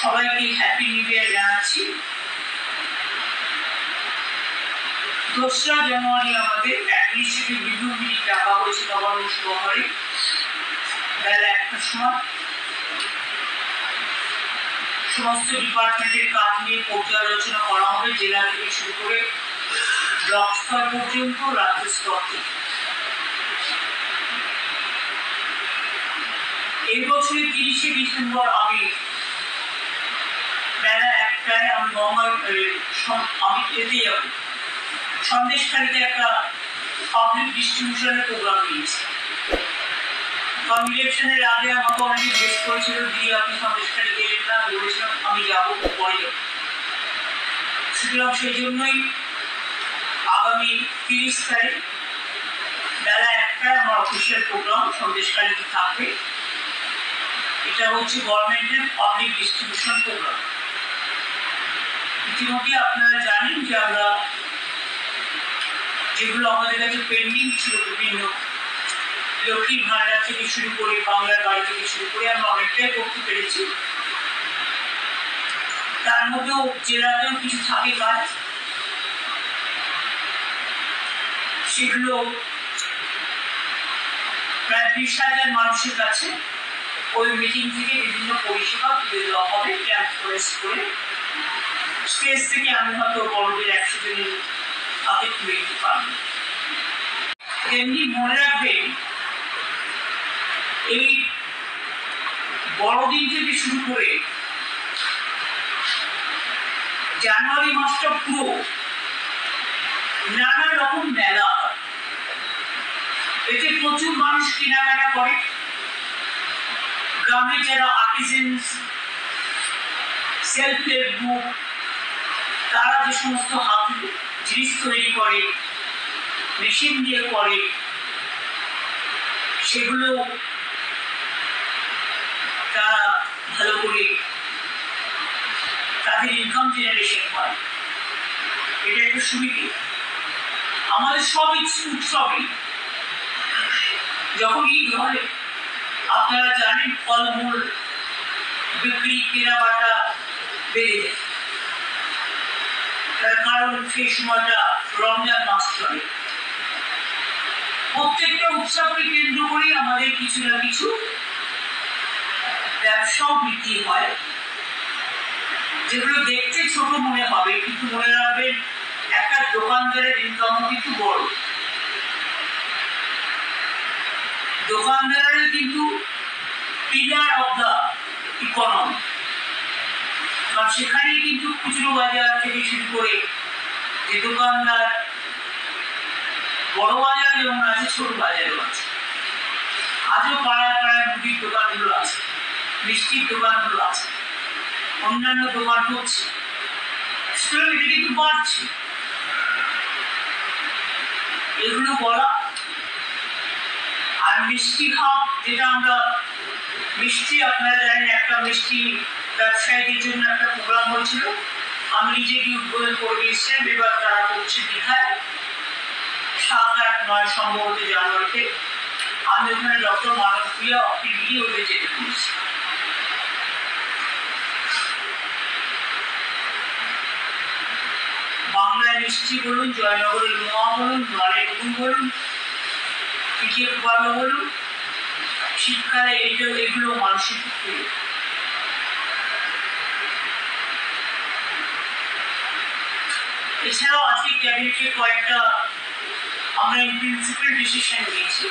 সবাইকে happy new year জানাচ্ছি। 2রা জানুয়ারি আমাদের অ্যাডমিনিস্ট্রেটিভ রিভিউ মিটিং ডাকা হয়েছে নবান্ন সভাঘরে বেলা 1টার সময়। সমস্ত ডিপার্টমেন্টের কাজ নিয়ে পর্যালোচনা করা হবে, জেলা থেকে শুরু করে ব্লক স্তর পর্যন্ত, রাজ্য স্তর থেকে। এই বছরের 30শে ডিসেম্বর আমি বেলা 1টায় আমি এতে যাব সন্দেশখালীতে একটা পাবলিক ডিস্ট্রিবিউশনের প্রোগ্রাম নিয়েছি। কারণ ইলেকশনের আগে আমাকে অনেকে জিজ্ঞেস করেছিল, দিদি আপনি সন্দেশখালী গেলেন না? বলেছিলাম আমি যাবো, পরে যাবো। সুতরাং সেই জন্যই আগামী 30 তারিখ বেলা 1টায় আমার অফিসিয়াল প্রোগ্রাম সন্দেশখালীতে থাকবে। এটা হচ্ছে গভর্নমেন্টের পাবলিক ডিস্ট্রিবিউশন প্রোগ্রাম। ইতিমধ্যে আপনারা জানেন যে আমরা যেগুলো আমাদের কাছে পেন্ডিং ছিল, বিভিন্ন লক্ষ্মীর ভান্ডার থেকে শুরু করে বাংলার বাড়ি থেকে শুরু করে আমরা অনেকটাই করতে পেরেছি। তার মধ্যেও জেলাতেও কিছু থাকে কাজ, সেগুলো প্রায় 20,000 মানুষের কাছে ওই মিটিং থেকে বিভিন্ন পরিষেবা তুলে দেওয়া হবে। ক্যাম্প করে স্টেজ থেকে আমি হয়তো বড়দের 100 জনের হাতে তুলে দিতে পারবো। তেমনি মনে রাখবেন, এই বড়দিন থেকে শুরু করে জানুয়ারি মাসটা পুরো নানা রকম মেলা হয়। এতে প্রচুর মানুষ কেনাকাটা করে। গ্রামে যারা আর্টিজেন্স, সেলফ হেল্প গ্রুপ, তারা যে সমস্ত হাত জিনিস তৈরি করে, মেশিন দিয়ে করে, সেগুলো তারা ভালো করে তাদের ইনকাম জেনারেশন হয়। এটা একটা সুবিধা। আমাদের সব উৎসবে যখন ঈদ হয়, আপনারা জানেন ফলমূল বিক্রি কেনাকাটা বেড়ে যায়, তার কারণ সেই সময়টা রমজান মাস চলে। প্রত্যেকটা উৎসবকে কেন্দ্র করে আমাদের কিছু না কিছু ব্যবসাও বৃদ্ধি হয়, যেগুলো দেখতে ছোট মনে হবে, কিন্তু মনে রাখবেন একটা দোকানদারের ইনকামও কিন্তু বড়। দোকানদারের কিন্তু পিলার অফ দ্য ইকোনমি, কারণ সেখানেই কিন্তু খুচরো বাজার থেকে শুরু করে যে দোকানদার, বড় বাজার যেমন আছে, ছোট বাজারও আছে। আজও পাড়ায় পাড়ায় মুদির দোকানগুলো আছে, মিষ্টির দোকানগুলো আছে, অন্যান্য দোকান হচ্ছে। সুতরাং এটা কিন্তু বাড়ছে। এগুলো বলা। আর মিষ্টি খাপ, যেটা আমরা মিষ্টি, আপনারা জানেন একটা মিষ্টি ব্যবসায়ীদের জন্য একটা প্রোগ্রাম হয়েছিল, আমি নিজেকে উদ্বোধন করে দিয়েছিলাম। এবার তারা করছে দীঘায় 7, 8, 9 সম্ভবত জানুয়ারিতে। আমি ওখানে ডক্টর মানব প্রিয়া অক্টিভিটি ওদের যেতে করেছি। বাংলায় মিষ্টি বলুন, জয়নগরের মোয়া বলুন, নলের গুণ বলুন, পিঠে পালো বলুন, শীতকালে এগুলো মানুষের প্রিয়। এছাড়াও আজকে ক্যাবিনেটে কয়েকটা আমরা প্রিন্সিপাল ডিসিশন নিয়েছি।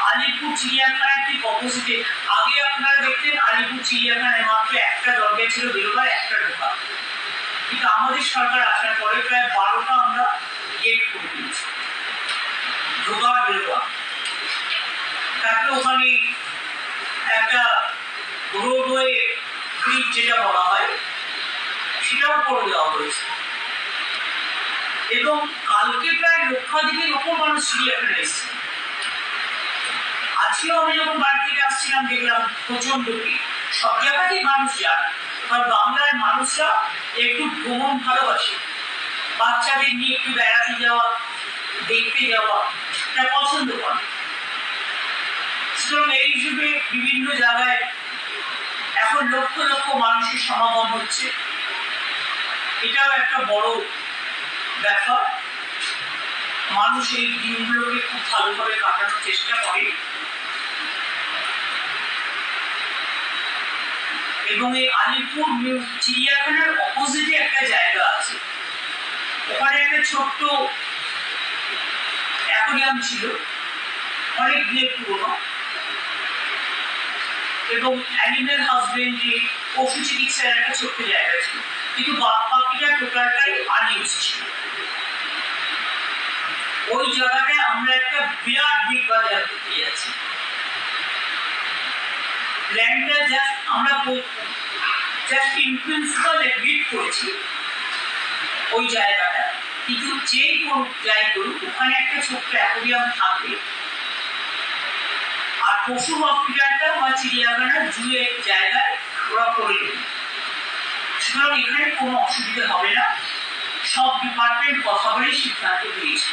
আলিপুর চিড়িয়াখানার ঠিক অপোজিটে, আগে আপনারা দেখতেন আলিপুর চিড়িয়াখানায় মাত্র একটা দরজা ছিল বেরোবার, একটা ঢোকা। কিন্তু আমাদের সরকার আসার পরে প্রায় 12টা আমরা গেট করে দিয়েছি, ঢোকা বেরোবা। তারপরে ওখানে একটা রোডওয়ে ব্রিজ যেটা বলা হয়, সেটাও করে দেওয়া হয়েছে। এবং কালকে প্রায় লক্ষাধিকের ওপর মানুষ চিড়িয়াখানা এসেছে। আজকেও আমি যখন বাড়ি থেকে আসছিলাম দেখলাম প্রচন্ড ভিড়। সব জায়গাতেই মানুষ যান, কারণ বাংলার মানুষরা একটু ভ্রমণ ভালোবাসে। বাচ্চাদের নিয়ে একটু বেড়াতে যাওয়া, দেখতে যাওয়া, এটা পছন্দ করে। সুতরাং এই হিসেবে বিভিন্ন জায়গায় এখন লক্ষ লক্ষ মানুষের সমাগম হচ্ছে, এটাও একটা বড় ব্যাপার। মানুষ এই দিনগুলোকে খুব ভালোভাবে কাটানোর চেষ্টা করে এবং এই আলিপুর চিড়িয়াখানার অপোজিটে একটা জায়গা আছে, ওখানে একটা ছোট্ট অ্যাকোয়ারিয়াম ছিল, অনেক দিনের পুরনো, এবং অ্যানিম্যাল হাজবেন্ডারি পশু চিকিৎসার একটা ছোট্ট জায়গা ছিল, কিন্তু বাকিটা টোটালটাই আনইউজ ছিল। ওই জায়গাটায় আমরা একটা বিরাট বিগ বাজার করতে যাচ্ছি। ল্যান্ডটা জাস্ট আমরা জাস্ট ইন প্রিন্সিপাল এগ্রিড করেছি ওই জায়গাটা, কিন্তু যেই করুক যাই করুক ওখানে একটা ছোট্ট অ্যাকোয়ারিয়াম থাকবে, আর পশু হসপিটালটা বা চিড়িয়াখানার জুয়ের জায়গায় ওরা করে দেবে। সুতরাং এখানে কোনো অসুবিধা হবে না, সব ডিপার্টমেন্ট কথা বলেই সিদ্ধান্ত নিয়েছে।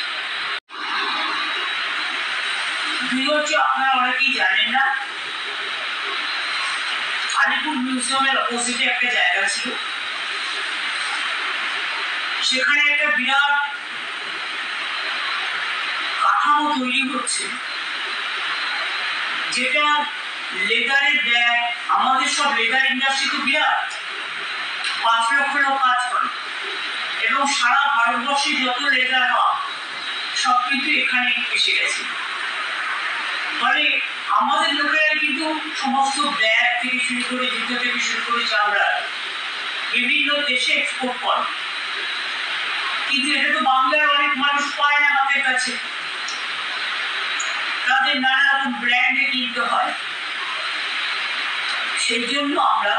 দুই হচ্ছে, আপনারা অনেকেই জানেন না, আলিপুর মিউজিয়ামের অপোজিটে একটা জায়গা ছিল, সেখানে একটা বিরাট কাঠামো তৈরি হচ্ছে, যেটা লেদারের ব্যাগ, আমাদের সব লেদার ইন্ডাস্ট্রি তো বিরাট, 5 লক্ষ লোক কাজ করে, এবং সারা ভারতবর্ষে যত লেদার হয় সব কিন্তু এখানে এসে গেছে। মানে আমাদের লোকেরা কিন্তু সমস্ত ব্যাগ থেকে শুরু করে, জুতো থেকে শুরু করে, চামড়া বিভিন্ন দেশে এক্সপোর্ট করে, কিন্তু এটা তো বাংলার অনেক মানুষ পায় না হাতের কাছে, তাদের নানা রকম ব্র্যান্ডে কিনতে হয়। সেই জন্য আমরা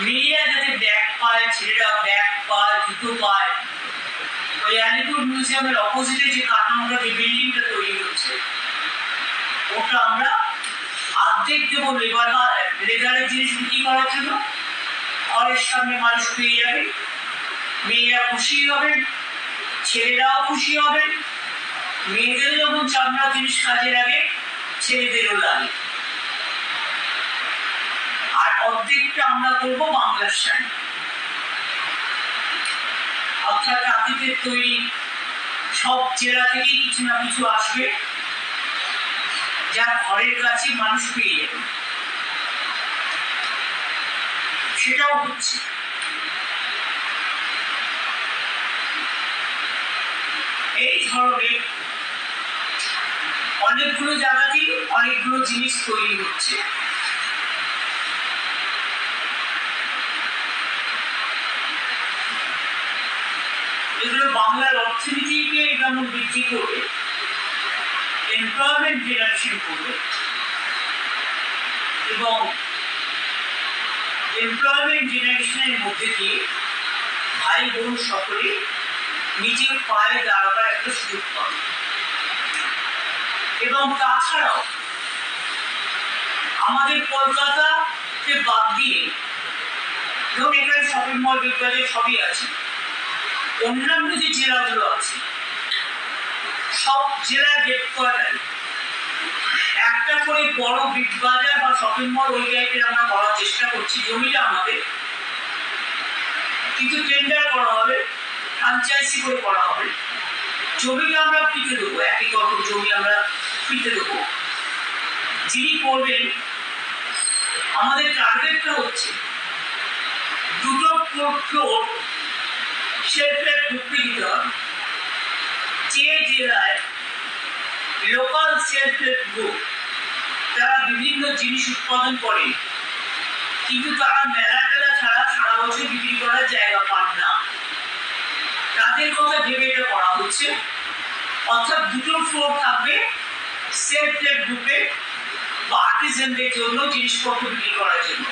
মেয়েরা যাতে ব্যাগ পায়, ছেলেরা ব্যাগ পায়, জুতো পায়, ওই আলিপুর মিউজিয়ামের অপোজিটে যে কাঠামোটা, যে বিল্ডিংটা তৈরি হচ্ছে, ওটা আমরা অর্ধেক দেবো লেদারের জিনিস বিক্রি করার জন্য। ঘরের সামনে মানুষ পেয়ে যাবে, মেয়েরা খুশি হবেন, ছেলেরাও খুশি হবেন, মেয়েদের যখন চামড়া জিনিস কাজে লাগে ছেলেদেরও লাগে। আর অর্ধেকটা আমরা করবো বাংলার শাড়ি, অর্থাৎ তাঁতিদের তৈরি, সব জেলা থেকেই কিছু না কিছু আসবে, যা ঘরের কাছে মানুষ পেয়ে যাবে, সেটাও হচ্ছে। এই ধরনের অনেকগুলো জায়গাতেই অনেকগুলো জিনিস তৈরি হচ্ছে। এগুলো বাংলার অর্থনীতিকে যেমন বৃদ্ধি করবে, এমপ্লয়মেন্ট জেনারেশন করবে, এবং এমপ্লয়মেন্ট জেনারেশনের মধ্যে দিয়ে ভাই বোন সকলে নিজের পায়ে দাঁড়াবার একটা সুযোগ পাবে। এবং তাছাড়াও আমাদের কলকাতাকে বাদ দিয়ে, ধরুন এখানে শপিং মল, বিগ বাজার সবই আছে, অন্যান্য যে জেলাগুলো আছে সব জেলার হেডকোয়ার্টারে একটা করে বড় বিগ বাজার বা শপিং মল ওই টাইপের আমরা করার চেষ্টা করছি। জমিটা আমাদের, কিন্তু টেন্ডার করা হবে, ফ্রাঞ্চাইজি করে করা হবে। জমিটা আমরা ফ্রিতে দেবো, 1 একর জমি আমরা ফ্রিতে দেবো। যিনি করবেন, আমাদের টার্গেটটা হচ্ছে 2টো ফ্লোর সেলফ হেল্প গ্রুপকে দিতে হবে। যে জেলায় লোকাল সেলফ হেল্প গ্রুপ তারা বিভিন্ন জিনিস উৎপাদন করে, কিন্তু তারা মেলা টেলা ছাড়া সারা বছর বিক্রি করার জায়গা পান না, তাদের কথা ভেবে এটা করা হচ্ছে। অর্থাৎ 2টো ফ্লোর থাকবে সেলফ হেল্প গ্রুপে বা আর্টিজানদের জন্য জিনিসপত্র বিক্রি করার জন্য।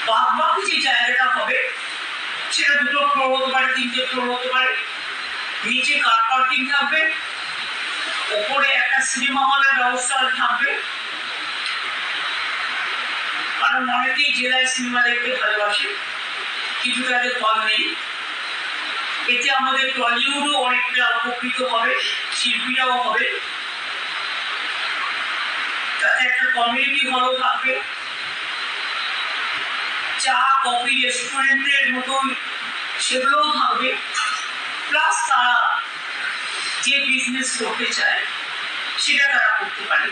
বাদ বাকি যে জায়গাটা হবে সেটা 2টো ফ্লোর হতে পারে, 3টে ফ্লোর হতে পারে। নিচে কার পার্কিং থাকবে, ওপরে একটা সিনেমা হলের ব্যবস্থা থাকবে, কারণ অনেকেই জেলায় সিনেমা দেখতে ভালোবাসে, কিন্তু তাদের হল নেই। এতে আমাদের টলিউডও অনেকটা উপকৃত হবে, শিল্পীরাও হবে। তাতে একটা কমিউনিটি হলও থাকবে, চা কফি রেস্টুরেন্টের মতন সেগুলোও থাকবে, প্লাস তারা যে বিজনেস করতে চায় সেটা তারা করতে পারে,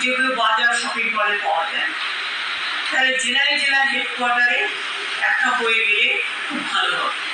যেগুলো বাজার শপিং মলে পাওয়া যায়। তাহলে জেলায় জেলায় হেডকোয়ার্টারে একটা হয়ে গেলে খুব ভালো হবে।